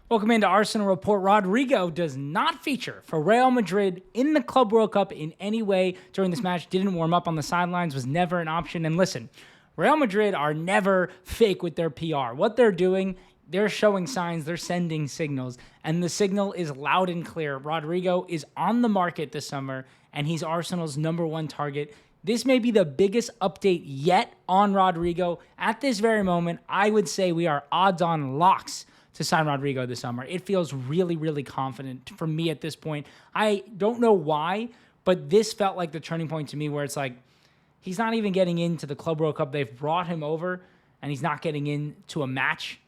Welcome into Arsenal Report. Rodrigo does not feature for Real Madrid in the Club World Cup in any way during this match. Didn't warm up on the sidelines, was never an option. And listen, Real Madrid are never fake with their PR. What they're doing, they're showing signs, they're sending signals, and the signal is loud and clear. Rodrigo is on the market this summer, and he's Arsenal's number one target. This may be the biggest update yet on Rodrigo. At this very moment, I would say we are odds-on locks to sign Rodrigo this summer. It feels really, really confident for me at this point. I don't know why, but this felt like the turning point to me where it's like, he's not even getting into the Club World Cup. They've brought him over, and he's not getting into a match.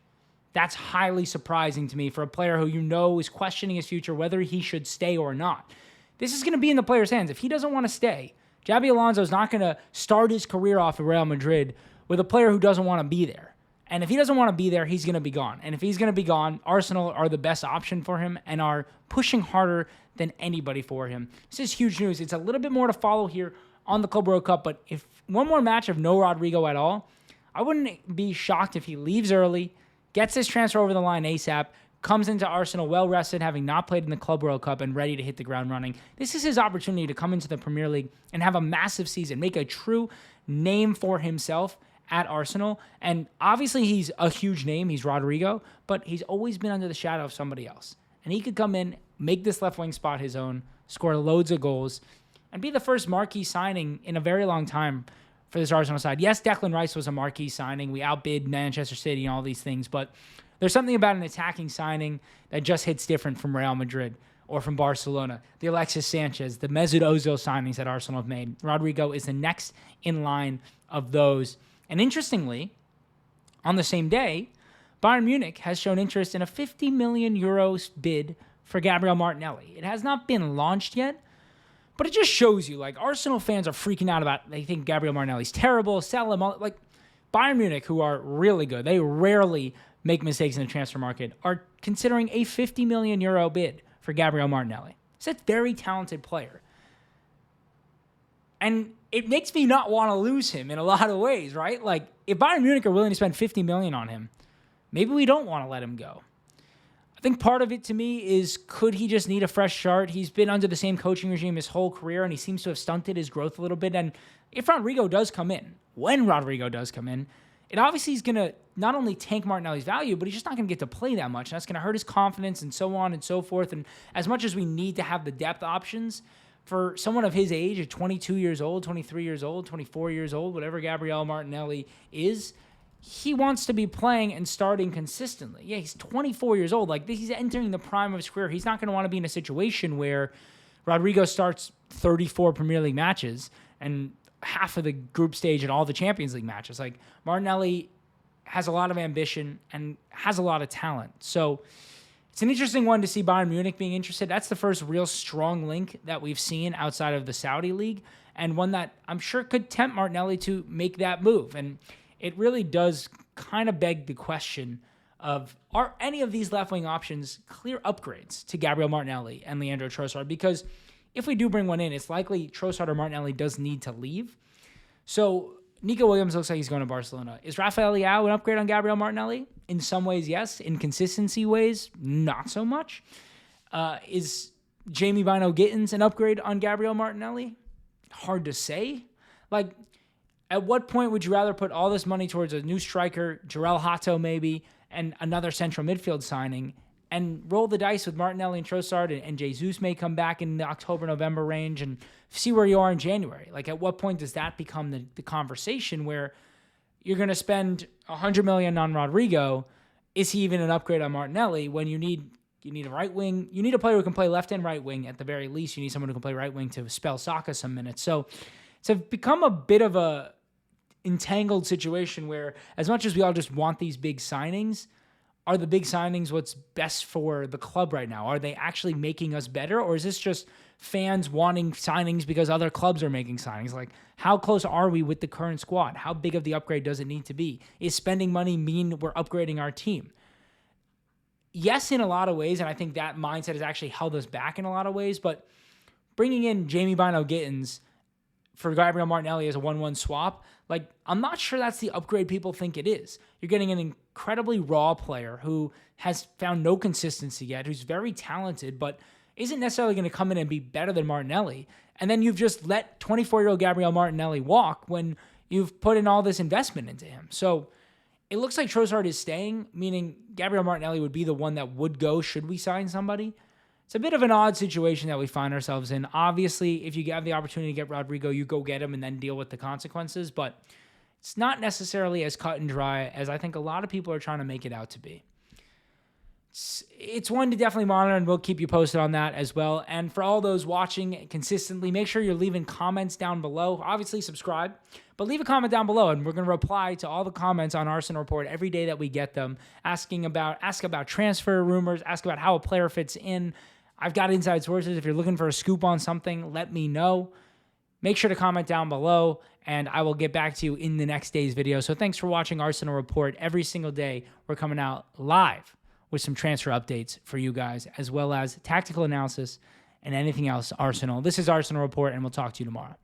That's highly surprising to me for a player who you know is questioning his future, whether he should stay or not. This is going to be in the player's hands. If he doesn't want to stay, Xabi Alonso is not going to start his career off at Real Madrid with a player who doesn't want to be there. And if he doesn't want to be there, he's going to be gone. And if he's going to be gone, Arsenal are the best option for him and are pushing harder than anybody for him. This is huge news. It's a little bit more to follow here on the Club World Cup, but if one more match of no Rodrigo at all, I wouldn't be shocked if he leaves early, gets his transfer over the line ASAP, comes into Arsenal well-rested, having not played in the Club World Cup and ready to hit the ground running. This is his opportunity to come into the Premier League and have a massive season, make a true name for himself at Arsenal. And obviously he's a huge name. He's Rodrigo, but he's always been under the shadow of somebody else. And he could come in, make this left wing spot his own, score loads of goals, and be the first marquee signing in a very long time for this Arsenal side. Yes, Declan Rice was a marquee signing. We outbid Manchester City and all these things, but there's something about an attacking signing that just hits different from Real Madrid or from Barcelona. The Alexis Sanchez, the Mesut Ozil signings that Arsenal have made. Rodrigo is the next in line of those. And interestingly, on the same day, Bayern Munich has shown interest in a 50 million euros bid for Gabriel Martinelli. It has not been launched yet, but it just shows you, like, Arsenal fans are freaking out about, they think Gabriel Martinelli's terrible, sell him. Like, Bayern Munich, who are really good, they rarely make mistakes in the transfer market, are considering a 50 million euro bid for Gabriel Martinelli. He's a very talented player. And it makes me not want to lose him in a lot of ways, right? Like, if Bayern Munich are willing to spend 50 million on him, maybe we don't want to let him go. I think part of it to me is, could he just need a fresh start? He's been under the same coaching regime his whole career, and he seems to have stunted his growth a little bit. And if Rodrigo does come in, when Rodrigo does come in, it obviously is going to not only tank Martinelli's value, but he's just not going to get to play that much. And that's going to hurt his confidence and so on and so forth. And as much as we need to have the depth options, for someone of his age, at 22 years old, 23 years old, 24 years old, whatever Gabriel Martinelli is, he wants to be playing and starting consistently. Yeah, he's 24 years old. Like, he's entering the prime of his career. He's not going to want to be in a situation where Rodrigo starts 34 Premier League matches and half of the group stage and all the Champions League matches. Like, Martinelli has a lot of ambition and has a lot of talent. So it's an interesting one to see Bayern Munich being interested. That's the first real strong link that we've seen outside of the Saudi League, and one that I'm sure could tempt Martinelli to make that move. And it really does kind of beg the question of, are any of these left-wing options clear upgrades to Gabriel Martinelli and Leandro Trossard? Because if we do bring one in, it's likely Trossard or Martinelli does need to leave. So Nico Williams looks like he's going to Barcelona. Is Rafael Leao an upgrade on Gabriel Martinelli? In some ways, yes. In consistency ways, not so much. Is Jamie Bino Gittins an upgrade on Gabriel Martinelli? Hard to say. Like, at what point would you rather put all this money towards a new striker, Jarell Hato maybe, and another central midfield signing, and roll the dice with Martinelli and Trossard, and Jesus may come back in the October-November range, and see where you are in January? Like, at what point does that become the conversation where you're going to spend $100 million on Rodrigo? Is he even an upgrade on Martinelli when you need a right wing? You need a player who can play left and right wing at the very least. You need someone who can play right wing to spell Saka some minutes. So it's become a bit of a entangled situation where, as much as we all just want these big signings, are the big signings what's best for the club right now? Are they actually making us better? Or is this just fans wanting signings because other clubs are making signings? Like, how close are we with the current squad? How big of the upgrade does it need to be? Is spending money mean we're upgrading our team? Yes, in a lot of ways, and I think that mindset has actually held us back in a lot of ways, but bringing in Jamie Bino Gittins for Gabriel Martinelli as a 1-1 swap, like, I'm not sure that's the upgrade people think it is. You're getting an incredibly raw player who has found no consistency yet, who's very talented, but isn't necessarily going to come in and be better than Martinelli. And then you've just let 24-year-old Gabriel Martinelli walk when you've put in all this investment into him. So it looks like Trossard is staying, meaning Gabriel Martinelli would be the one that would go should we sign somebody. It's a bit of an odd situation that we find ourselves in. Obviously, if you have the opportunity to get Rodrigo, you go get him and then deal with the consequences. But it's not necessarily as cut and dry as I think a lot of people are trying to make it out to be. It's one to definitely monitor, and we'll keep you posted on that as well. And for all those watching consistently, make sure you're leaving comments down below. Obviously, subscribe, but leave a comment down below, and we're going to reply to all the comments on Arsenal Report every day that we get them, ask about transfer rumors, ask about how a player fits in. I've got inside sources. If you're looking for a scoop on something, let me know. Make sure to comment down below, and I will get back to you in the next day's video. So thanks for watching Arsenal Report. Every single day, we're coming out live with some transfer updates for you guys, as well as tactical analysis and anything else Arsenal. This is Arsenal Report, and we'll talk to you tomorrow.